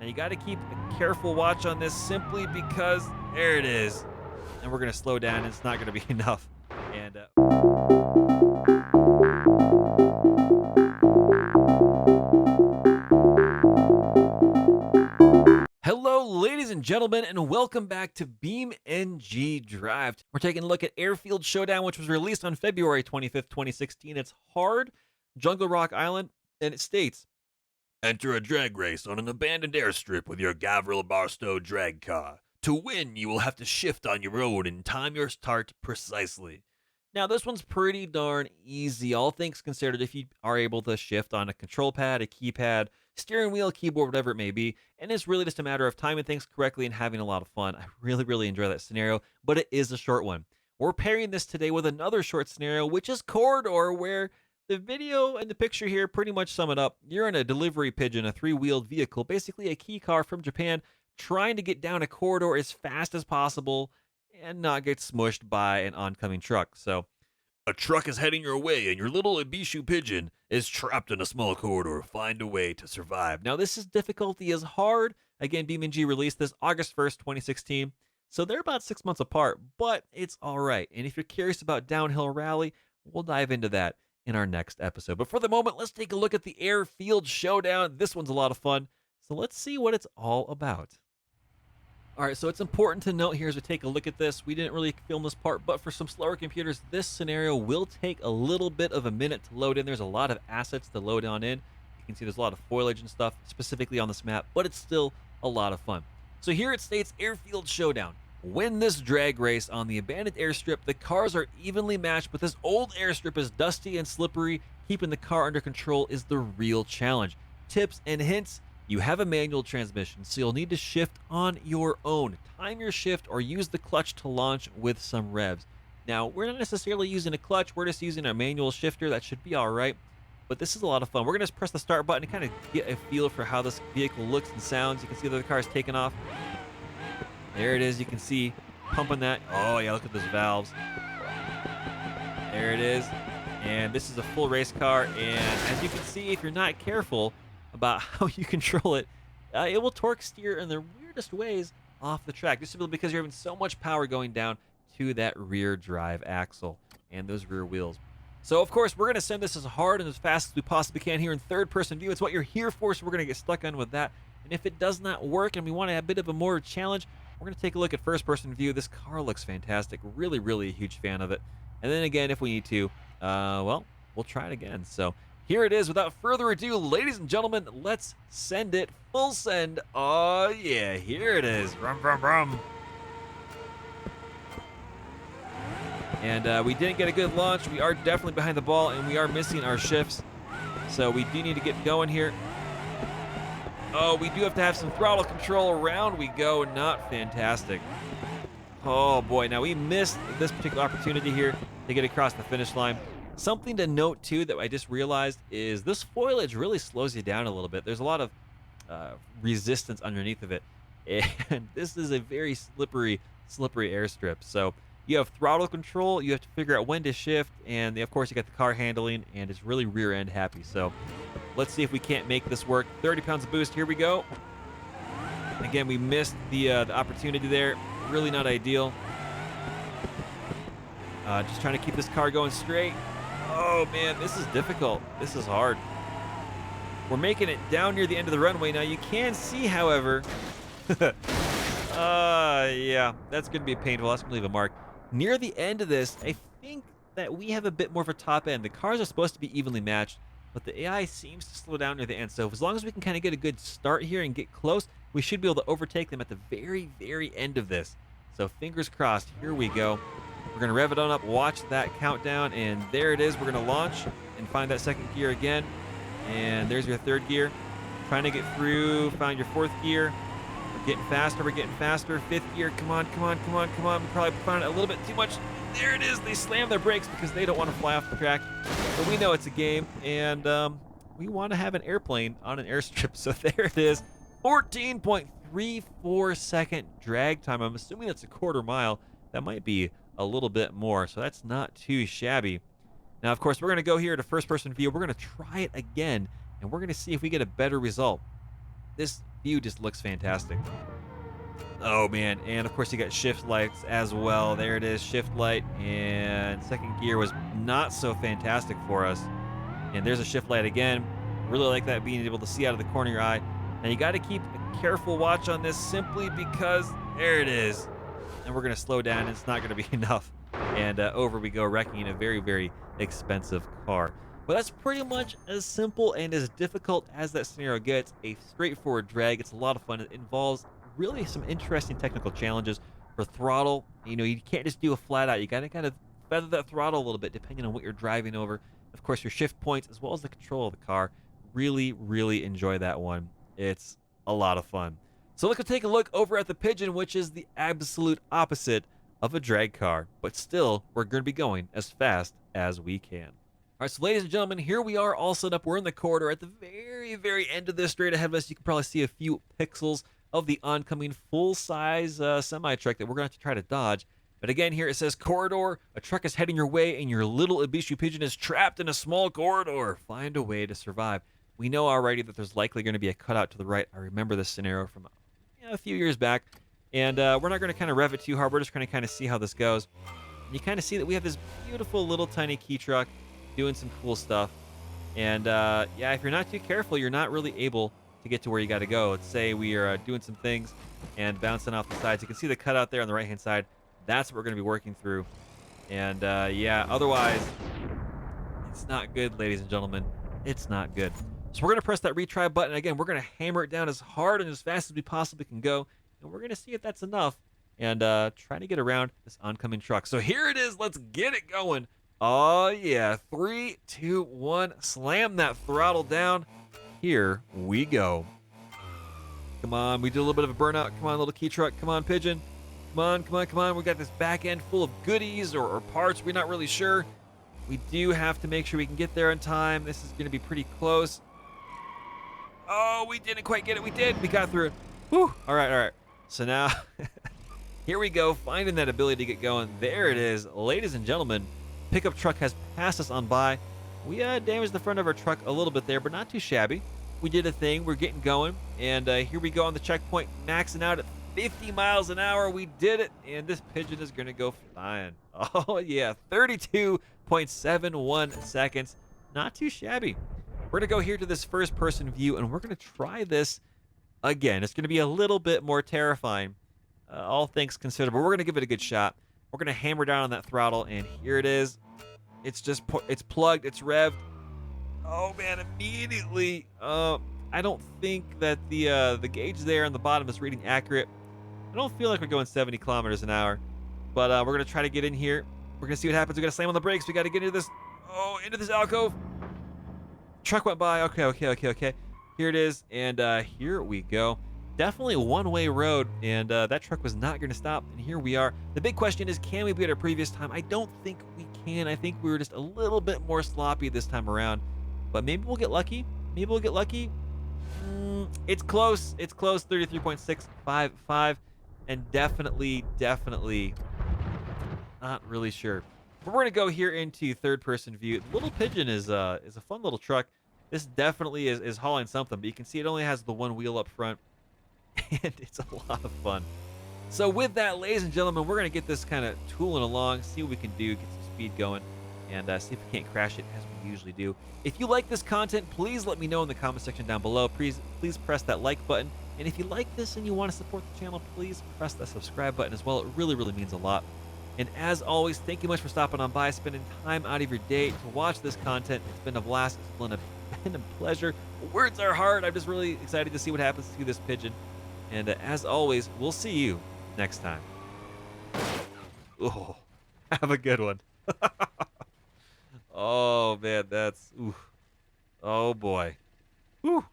you got to keep a careful watch on this simply because there it is. And we're going to slow down. It's not going to be enough. And hello, ladies and gentlemen, and welcome back to BeamNG.drive. We're taking a look at Airfield Showdown, which was released on February 25th, 2016. It's hard, Jungle Rock Island, and it states, enter a drag race on an abandoned airstrip with your Gavril Barstow drag car. To win, you will have to shift on your own and time your start precisely. Now, this one's pretty darn easy, all things considered, if you are able to shift on a control pad, a keypad, steering wheel, keyboard, whatever it may be. And it's really just a matter of timing things correctly and having a lot of fun. I really enjoy that scenario, but it is a short one. We're pairing this today with another short scenario, which is Corridor, where the video and the picture here pretty much sum it up. You're in a delivery pigeon, a three-wheeled vehicle, basically a key car from Japan, trying to get down a corridor as fast as possible and not get smushed by an oncoming truck. So, a truck is heading your way, and your little Ibishu pigeon is trapped in a small corridor. Find a way to survive. Now, this difficulty is hard. Again, BeamNG released this August 1st, 2016. So they're about 6 months apart, but it's all right. And if you're curious about Downhill Rally, we'll dive into that in our next episode. But for the moment, let's take a look at the Airfield Showdown. This one's a lot of fun. So let's see what it's all about. All right, so it's important to note here as we take a look at this, we didn't really film this part, but for some slower computers, this scenario will take a little bit of a minute to load in. There's a lot of assets to load on in. You can see there's a lot of foliage and stuff specifically on this map, but it's still a lot of fun. So here it states Airfield Showdown. Win this drag race on the abandoned airstrip. The cars are evenly matched, but this old airstrip is dusty and slippery. Keeping the car under control is the real challenge. Tips and hints. You have a manual transmission, so you'll need to shift on your own. Time your shift or use the clutch to launch with some revs. Now, we're not necessarily using a clutch. We're just using a manual shifter. That should be all right. But this is a lot of fun. We're going to press the start button to kind of get a feel for how this vehicle looks and sounds. You can see that the car is taking off. There it is. You can see pumping that. Oh, yeah, look at those valves. There it is. And this is a full race car. And as you can see, if you're not careful about how you control it, it will torque steer in the weirdest ways off the track, just simply because you're having so much power going down to that rear drive axle and those rear wheels. So, of course, we're going to send this as hard and as fast as we possibly can here in third-person view. It's what you're here for, so we're going to get stuck on with that. And if it does not work and we want to have a bit of a more challenge, we're going to take a look at first-person view. This car looks fantastic. Really a huge fan of it. And then again, if we need to, well, we'll try it again. So here it is. Without further ado, ladies and gentlemen, let's send it. Full send. Oh, yeah, here it is. Rum. And we didn't get a good launch. We are definitely behind the ball, and we are missing our shifts. So we do need to get going here. Oh, we do have to have some throttle control. Around we go. Not fantastic. Oh, boy. Now, we missed this particular opportunity here to get across the finish line. Something to note, too, that I just realized is this foliage really slows you down a little bit. There's a lot of resistance underneath of it. And this is a very slippery airstrip. So you have throttle control. You have to figure out when to shift. And, of course, you got the car handling. And it's really rear-end happy. So let's see if we can't make this work. 30 pounds of boost. Here we go. Again, we missed the opportunity there. Really not ideal. Just trying to keep this car going straight. Oh, man, this is difficult. This is hard. We're making it down near the end of the runway. Now, you can see, however, yeah, that's going to be painful. That's going to leave a mark. Near the end of this, I think that we have a bit more of a top end. The cars are supposed to be evenly matched, but the AI seems to slow down near the end. So as long as we can kind of get a good start here and get close, we should be able to overtake them at the very end of this. So fingers crossed. Here we go. We're going to rev it on up, watch that countdown, and there it is. We're going to launch and find that second gear again. And there's your third gear. Trying to get through, find your fourth gear. We're getting faster. Fifth gear, come on. We probably found it a little bit too much. There it is. They slam their brakes because they don't want to fly off the track. But we know it's a game, and we want to have an airplane on an airstrip. So there it is. 14.34 second drag time. I'm assuming that's a quarter mile. That might be a little bit more, so that's not too shabby. Now, of course, we're going to go here to first-person view. We're going to try it again, and we're going to see if we get a better result. This view just looks fantastic. Oh man, and of course you got shift lights as well. There it is, shift light, and second gear was not so fantastic for us. And there's a shift light again. Really like that, being able to see out of the corner of your eye. Now you got to keep a careful watch on this simply because there it is. And we're going to slow down, and it's not going to be enough. And over we go, wrecking a very, very expensive car. But that's pretty much as simple and as difficult as that scenario gets. A straightforward drag. It's a lot of fun. It involves really some interesting technical challenges for throttle. You know, you can't just do a flat out. You got to kind of feather that throttle a little bit depending on what you're driving over. Of course, your shift points as well as the control of the car. Really, really enjoy that one. It's a lot of fun. So let's go take a look over at the Pigeon, which is the absolute opposite of a drag car. But still, we're going to be going as fast as we can. All right, so ladies and gentlemen, here we are all set up. We're in the corridor at the very, very end of this. Straight ahead of us, you can probably see a few pixels of the oncoming full-size semi-truck that we're going to have to try to dodge. But again, here it says corridor. A truck is heading your way, and your little Ibishu Pigeon is trapped in a small corridor. Find a way to survive. We know already that there's likely going to be a cutout to the right. I remember this scenario from a few years back. And we're not going to kind of rev it too hard. We're just going to kind of see how this goes. And you kind of see that we have this beautiful little tiny key truck doing some cool stuff. And yeah, if you're not too careful, you're not really able to get to where you got to go. Let's say we are doing some things and bouncing off the sides. You can see the cutout there on the right-hand side. That's what we're going to be working through. And yeah, otherwise, it's not good, ladies and gentlemen. It's not good. So we're going to press that retry button. Again, we're going to hammer it down as hard and as fast as we possibly can go. And we're going to see if that's enough. And try to get around this oncoming truck. So here it is. Let's get it going. Oh, yeah. 3, 2, 1. Slam that throttle down. Here we go. Come on. We did a little bit of a burnout. Come on, little key truck. Come on, Pigeon. Come on, come on, come on. We got this back end full of goodies or parts. We're not really sure. We do have to make sure we can get there in time. This is going to be pretty close. Oh, we didn't quite get it. We did. We got through it. Whew. All right, all right. So now, here we go. Finding that ability to get going. There it is. Ladies and gentlemen, pickup truck has passed us on by. We damaged the front of our truck a little bit there, but not too shabby. We did a thing. We're getting going. And here we go on the checkpoint, maxing out at 50 miles an hour. We did it, and this Pigeon is going to go flying. Oh, yeah, 32.71 seconds. Not too shabby. We're going to go here to this first-person view, and we're going to try this again. It's going to be a little bit more terrifying, all things considered, but we're going to give it a good shot. We're going to hammer down on that throttle, and here it is. It's just it's plugged. It's revved. Oh, man, immediately. I don't think that the gauge there on the bottom is reading accurate. I don't feel like we're going 70 kilometers an hour, but we're going to try to get in here. We're going to see what happens. We got to slam on the brakes. We got to get into this, into this alcove. Truck went by. Okay. Here it is, and here we go. Definitely a one-way road, and that truck was not going to stop, and here we are. The big question is, can we beat our previous time? I don't think we can. I think we were just a little bit more sloppy this time around, but maybe we'll get lucky. It's close. It's close. 33.655. And definitely not really sure. But we're gonna go here into third-person view. The little Pigeon is a fun little truck. This definitely is hauling something, but you can see it only has the one wheel up front, and it's a lot of fun. So with that, ladies and gentlemen, we're gonna get this kind of tooling along, see what we can do, get some speed going, and see if we can't crash it as we usually do. If you like this content, please let me know in the comment section down below. Please press that like button. And if you like this and you want to support the channel, please press that subscribe button as well. It really, really means a lot. And as always, thank you much for stopping on by, spending time out of your day to watch this content. It's been a blast. It's been a pleasure. Words are hard. I'm just really excited to see what happens to this Pigeon. And as always, we'll see you next time. Oh, have a good one. Oh, man, that's... Ooh. Oh, boy. Whew.